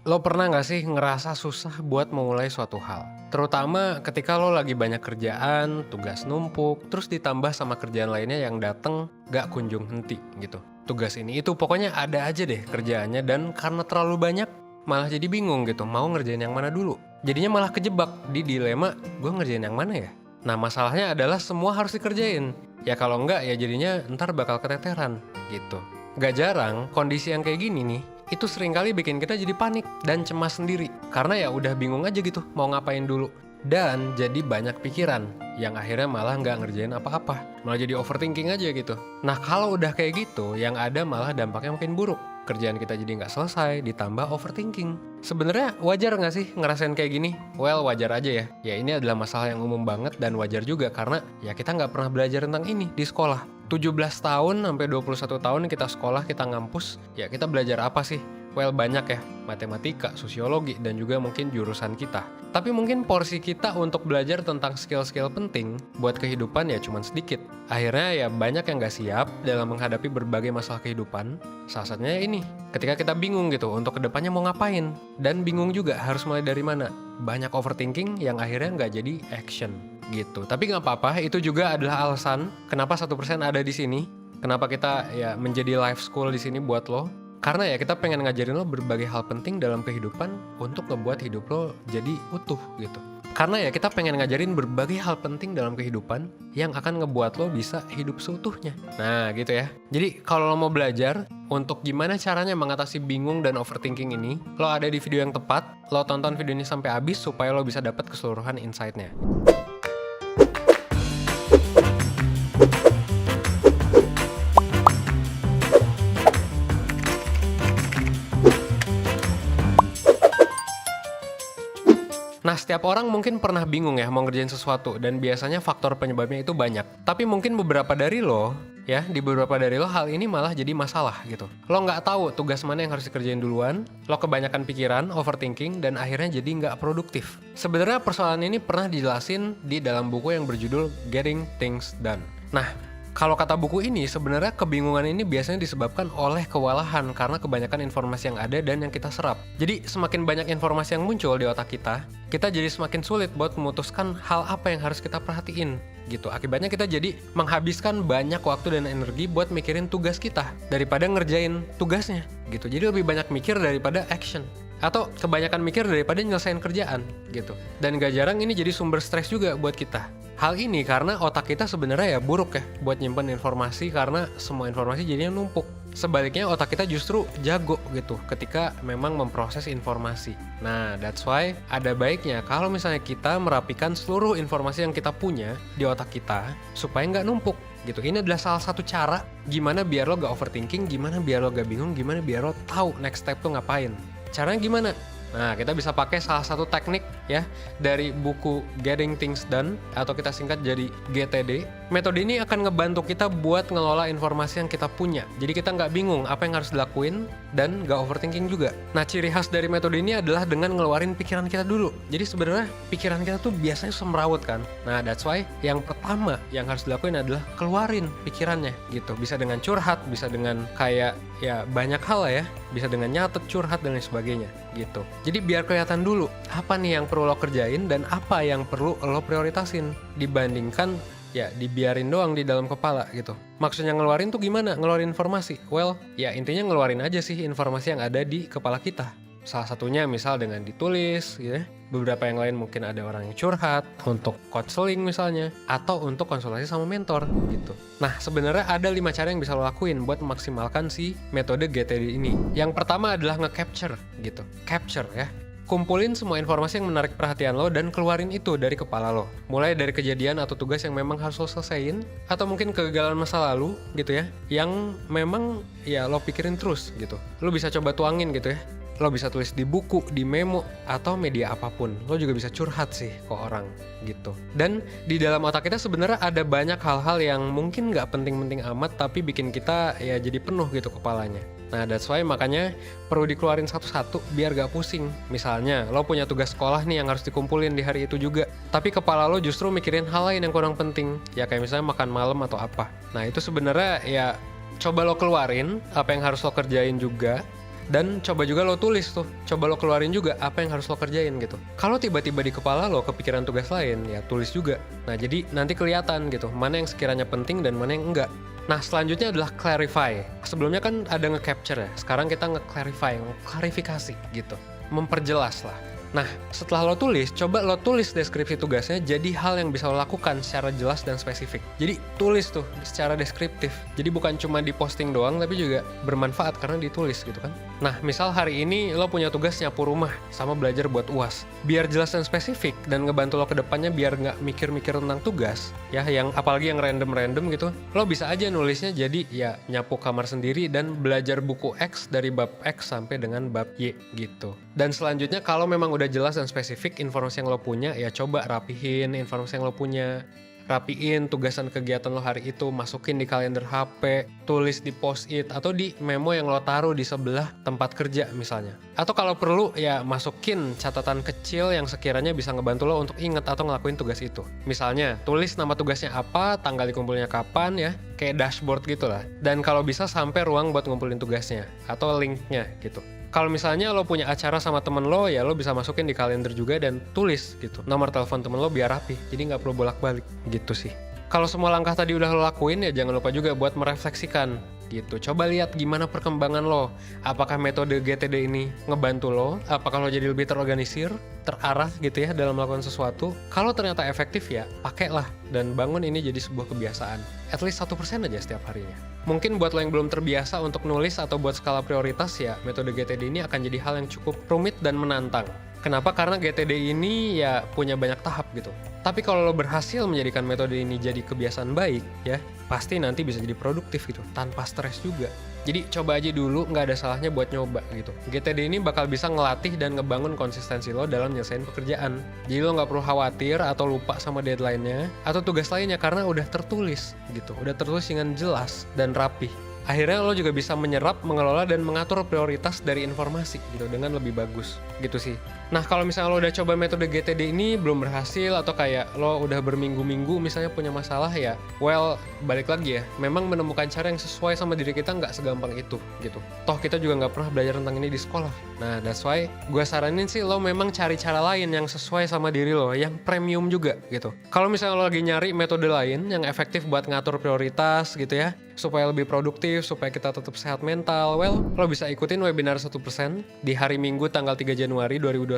Lo pernah nggak sih ngerasa susah buat memulai suatu hal? Terutama ketika lo lagi banyak kerjaan, tugas numpuk, terus ditambah sama kerjaan lainnya yang dateng gak kunjung henti gitu. Tugas ini itu pokoknya ada aja deh kerjaannya dan karena terlalu banyak malah jadi bingung gitu mau ngerjain yang mana dulu. Jadinya malah kejebak di dilema gue ngerjain yang mana ya? Nah masalahnya adalah semua harus dikerjain. Ya kalau enggak ya jadinya ntar bakal keteteran gitu. Gak jarang kondisi yang kayak gini nih itu seringkali bikin kita jadi panik dan cemas sendiri. Karena ya udah bingung aja gitu mau ngapain dulu. Dan jadi banyak pikiran yang akhirnya malah nggak ngerjain apa-apa. Malah jadi overthinking aja gitu. Nah kalau udah kayak gitu yang ada malah dampaknya makin buruk. Kerjaan kita jadi nggak selesai ditambah overthinking. Sebenarnya wajar nggak sih ngerasain kayak gini? Well wajar aja ya. Ya ini adalah masalah yang umum banget dan wajar juga karena ya kita nggak pernah belajar tentang ini di sekolah. 17 tahun sampai 21 tahun kita sekolah, kita ngampus, ya kita belajar apa sih? Well banyak ya, matematika, sosiologi, dan juga mungkin jurusan kita. Tapi mungkin porsi kita untuk belajar tentang skill-skill penting buat kehidupan ya cuman sedikit. Akhirnya ya banyak yang gak siap dalam menghadapi berbagai masalah kehidupan. Salah satunya ini, ketika kita bingung gitu untuk kedepannya mau ngapain. Dan bingung juga harus mulai dari mana. Banyak overthinking yang akhirnya gak jadi action gitu. Tapi nggak apa-apa, itu juga adalah alasan kenapa 1% ada di sini. Kenapa kita ya menjadi life school di sini buat lo. Karena ya kita pengen ngajarin lo berbagai hal penting dalam kehidupan untuk ngebuat hidup lo jadi utuh gitu. Karena ya kita pengen ngajarin berbagai hal penting dalam kehidupan yang akan ngebuat lo bisa hidup seutuhnya. Nah gitu ya. Jadi kalau lo mau belajar untuk gimana caranya mengatasi bingung dan overthinking ini, lo ada di video yang tepat. Lo tonton video ini sampai habis supaya lo bisa dapat keseluruhan insight-nya. Nah, setiap orang mungkin pernah bingung ya mau ngerjain sesuatu dan biasanya faktor penyebabnya itu banyak. Tapi mungkin beberapa dari lo, ya, di beberapa dari lo hal ini malah jadi masalah gitu. Lo nggak tahu tugas mana yang harus dikerjain duluan, lo kebanyakan pikiran, overthinking, dan akhirnya jadi nggak produktif. Sebenarnya persoalan ini pernah dijelasin di dalam buku yang berjudul Getting Things Done. Nah, kalau kata buku ini, sebenarnya kebingungan ini biasanya disebabkan oleh kewalahan karena kebanyakan informasi yang ada dan yang kita serap. Jadi semakin banyak informasi yang muncul di otak kita jadi semakin sulit buat memutuskan hal apa yang harus kita perhatiin gitu. Akibatnya kita jadi menghabiskan banyak waktu dan energi buat mikirin tugas kita daripada ngerjain tugasnya gitu. Jadi lebih banyak mikir daripada action. Atau kebanyakan mikir daripada nyelesain kerjaan gitu. Dan gak jarang ini jadi sumber stres juga buat kita. Hal ini karena otak kita sebenarnya ya buruk ya buat nyimpen informasi karena semua informasi jadinya numpuk. Sebaliknya otak kita justru jago gitu ketika memang memproses informasi. Nah, that's why ada baiknya kalau misalnya kita merapikan seluruh informasi yang kita punya di otak kita supaya nggak numpuk gitu. Ini adalah salah satu cara gimana biar lo gak overthinking, gimana biar lo gak bingung, gimana biar lo tahu next step tuh ngapain. Caranya gimana? Nah, kita bisa pakai salah satu teknik ya dari buku Getting Things Done atau kita singkat jadi GTD. Metode ini akan ngebantu kita buat ngelola informasi yang kita punya. Jadi kita nggak bingung apa yang harus dilakuin dan nggak overthinking juga. Nah, ciri khas dari metode ini adalah dengan ngeluarin pikiran kita dulu. Jadi sebenarnya pikiran kita tuh biasanya semrawut kan. Nah, that's why yang pertama yang harus dilakuin adalah keluarin pikirannya gitu. Bisa dengan curhat, bisa dengan kayak ya banyak hal lah ya. Bisa dengan nyatet, curhat dan lain sebagainya gitu. Jadi biar kelihatan dulu apa nih yang perlu lo kerjain dan apa yang perlu lo prioritasin dibandingkan ya dibiarin doang di dalam kepala gitu. Maksudnya ngeluarin tuh gimana? Ngeluarin informasi? Well, ya intinya ngeluarin aja sih informasi yang ada di kepala kita. Salah satunya misal dengan ditulis gitu ya. Beberapa yang lain mungkin ada orang yang curhat untuk counseling misalnya atau untuk konsultasi sama mentor gitu. Nah, sebenarnya ada 5 cara yang bisa lo lakuin buat memaksimalkan si metode GTD ini. Yang pertama adalah nge-capture gitu. Capture ya. Kumpulin semua informasi yang menarik perhatian lo dan keluarin itu dari kepala lo. Mulai dari kejadian atau tugas yang memang harus lo selesaiin atau mungkin kegagalan masa lalu gitu ya. Yang memang ya lo pikirin terus gitu. Lo bisa coba tuangin gitu ya. Lo bisa tulis di buku, di memo, atau media apapun. Lo juga bisa curhat sih ke orang gitu. Dan di dalam otak kita sebenarnya ada banyak hal-hal yang mungkin gak penting-penting amat tapi bikin kita ya jadi penuh gitu kepalanya. Nah, that's why makanya perlu dikeluarin satu-satu biar gak pusing. Misalnya, lo punya tugas sekolah nih yang harus dikumpulin di hari itu juga. Tapi kepala lo justru mikirin hal lain yang kurang penting. Ya kayak misalnya makan malam atau apa. Nah, itu sebenarnya ya coba lo keluarin apa yang harus lo kerjain juga. Dan coba juga lo tulis tuh, coba lo keluarin juga apa yang harus lo kerjain gitu. Kalau tiba-tiba di kepala lo kepikiran tugas lain, ya tulis juga. Nah jadi nanti kelihatan gitu, mana yang sekiranya penting dan mana yang enggak. Nah selanjutnya adalah clarify. Sebelumnya kan ada nge-capture ya, sekarang kita nge-clarify, klarifikasi gitu. Memperjelas lah. Nah, setelah lo tulis, coba lo tulis deskripsi tugasnya jadi hal yang bisa lo lakukan secara jelas dan spesifik. Jadi tulis tuh secara deskriptif. Jadi bukan cuma diposting doang, tapi juga bermanfaat karena ditulis gitu kan. Nah, misal hari ini lo punya tugas nyapu rumah sama belajar buat UAS. Biar jelas dan spesifik dan ngebantu lo ke depannya biar nggak mikir-mikir tentang tugas, ya yang apalagi yang random-random gitu, lo bisa aja nulisnya jadi ya nyapu kamar sendiri dan belajar buku X dari bab X sampai dengan bab Y gitu. Dan selanjutnya kalau memang udah jelas dan spesifik informasi yang lo punya, ya coba rapihin informasi yang lo punya. Rapiin tugasan kegiatan lo hari itu, masukin di kalender HP, tulis di post-it, atau di memo yang lo taruh di sebelah tempat kerja misalnya. Atau kalau perlu ya masukin catatan kecil yang sekiranya bisa ngebantu lo untuk inget atau ngelakuin tugas itu. Misalnya, tulis nama tugasnya apa, tanggal dikumpulnya kapan ya, kayak dashboard gitu lah. Dan kalau bisa sampai ruang buat ngumpulin tugasnya, atau linknya gitu. Kalau misalnya lo punya acara sama temen lo, ya lo bisa masukin di kalender juga dan tulis gitu nomor telepon temen lo biar rapi, jadi nggak perlu bolak-balik gitu sih. Kalau semua langkah tadi udah lo lakuin, ya jangan lupa juga buat merefleksikan gitu. Coba lihat gimana perkembangan lo. Apakah metode GTD ini ngebantu lo? Apakah lo jadi lebih terorganisir, terarah gitu ya dalam melakukan sesuatu? Kalau ternyata efektif ya pakailah dan bangun ini jadi sebuah kebiasaan. At least 1% aja setiap harinya. Mungkin buat lo yang belum terbiasa untuk nulis atau buat skala prioritas, ya metode GTD ini akan jadi hal yang cukup rumit dan menantang. Kenapa? Karena GTD ini ya punya banyak tahap gitu. Tapi kalau lo berhasil menjadikan metode ini jadi kebiasaan baik ya, pasti nanti bisa jadi produktif gitu, tanpa stres juga. Jadi coba aja dulu, nggak ada salahnya buat nyoba gitu. GTD ini bakal bisa ngelatih dan ngebangun konsistensi lo dalam nyelesain pekerjaan. Jadi lo nggak perlu khawatir atau lupa sama deadline-nya atau tugas lainnya karena udah tertulis gitu. Udah tertulis dengan jelas dan rapih. Akhirnya lo juga bisa menyerap, mengelola, dan mengatur prioritas dari informasi gitu dengan lebih bagus gitu sih. Nah kalau misalnya lo udah coba metode GTD ini belum berhasil atau kayak lo udah berminggu-minggu misalnya punya masalah, ya well balik lagi ya, memang menemukan cara yang sesuai sama diri kita nggak segampang itu gitu. Toh kita juga nggak pernah belajar tentang ini di sekolah. Nah that's why gue saranin sih lo memang cari cara lain yang sesuai sama diri lo, yang premium juga gitu. Kalau misalnya lo lagi nyari metode lain yang efektif buat ngatur prioritas gitu ya, supaya lebih produktif, supaya kita tetap sehat mental, well, lo bisa ikutin webinar 1% di hari Minggu tanggal 3 Januari 2021.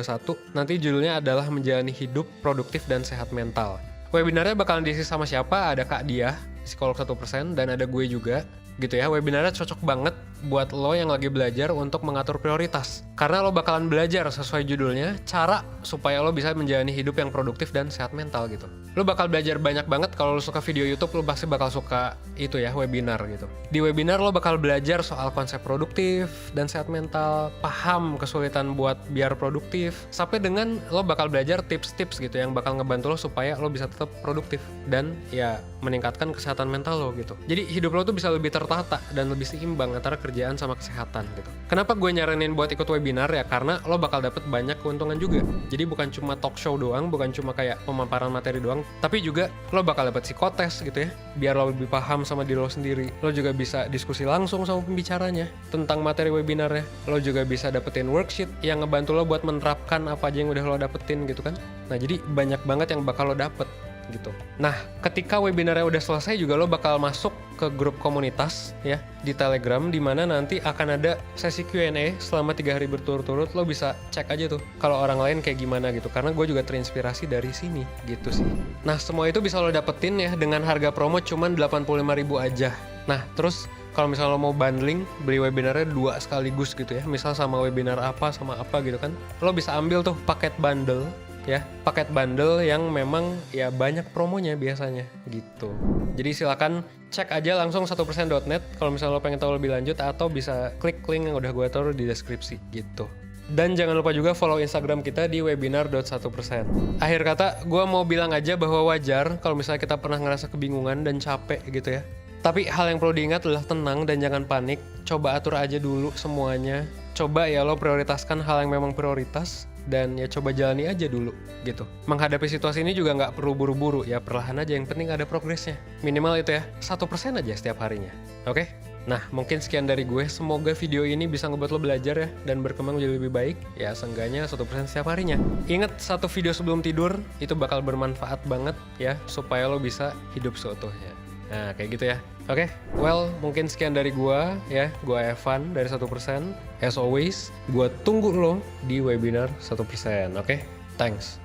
Nanti judulnya adalah Menjalani Hidup Produktif dan Sehat Mental. Webinarnya bakalan diisi sama siapa? Ada Kak Diah, psikolog 1%, dan ada gue juga gitu ya. Webinarnya cocok banget buat lo yang lagi belajar untuk mengatur prioritas. Karena lo bakalan belajar sesuai judulnya, cara supaya lo bisa menjalani hidup yang produktif dan sehat mental gitu. Lo bakal belajar banyak banget. Kalau lo suka video YouTube, lo pasti bakal suka itu ya, webinar gitu. Di webinar lo bakal belajar soal konsep produktif dan sehat mental, paham kesulitan buat biar produktif, sampai dengan lo bakal belajar tips-tips gitu yang bakal ngebantu lo supaya lo bisa tetap produktif dan ya meningkatkan kesehatan mental lo gitu. Jadi hidup lo tuh bisa lebih tertata dan lebih seimbang antara kerjaan sama kesehatan gitu. Kenapa gue nyaranin buat ikut webinar ya? Karena lo bakal dapet banyak keuntungan juga. Jadi bukan cuma talk show doang, bukan cuma kayak pemaparan materi doang, tapi juga lo bakal dapet psikotes gitu ya, biar lo lebih paham sama diri lo sendiri. Lo juga bisa diskusi langsung sama pembicaranya tentang materi webinarnya. Lo juga bisa dapetin worksheet yang ngebantu lo buat menerapkan apa aja yang udah lo dapetin gitu kan. Nah jadi banyak banget yang bakal lo dapet gitu. Nah, ketika webinarnya udah selesai juga lo bakal masuk ke grup komunitas ya di Telegram, di mana nanti akan ada sesi Q&A selama 3 hari berturut-turut. Lo bisa cek aja tuh kalau orang lain kayak gimana gitu, karena gue juga terinspirasi dari sini gitu sih. Nah, semua itu bisa lo dapetin ya dengan harga promo cuman 85.000 aja. Nah, terus kalau misalnya lo mau bundling, beli webinarnya 2 sekaligus gitu ya, misal sama webinar apa sama apa gitu kan, lo bisa ambil tuh paket bundle ya, paket bundle yang memang ya banyak promonya biasanya gitu. Jadi silakan cek aja langsung 1%.net kalau misalnya lo pengen tahu lebih lanjut, atau bisa klik link yang udah gue taruh di deskripsi gitu. Dan jangan lupa juga follow Instagram kita di webinar.1%. Akhir kata, gue mau bilang aja bahwa wajar kalau misalnya kita pernah ngerasa kebingungan dan capek gitu ya. Tapi hal yang perlu diingat adalah tenang dan jangan panik. Coba atur aja dulu semuanya. Coba ya lo prioritaskan hal yang memang prioritas, dan ya coba jalani aja dulu gitu. Menghadapi situasi ini juga nggak perlu buru-buru ya, perlahan aja, yang penting ada progresnya. Minimal itu ya, 1% aja setiap harinya. Oke? Nah, mungkin sekian dari gue. Semoga video ini bisa ngebuat lo belajar ya, dan berkembang menjadi lebih baik. Ya, seenggaknya 1% setiap harinya. Ingat, satu video sebelum tidur, itu bakal bermanfaat banget ya, supaya lo bisa hidup seutuhnya. Nah, kayak gitu ya. Oke, well, mungkin sekian dari gue ya. Gue Evan dari 1%. As always, gue tunggu lo di webinar 1%. Oke, thanks.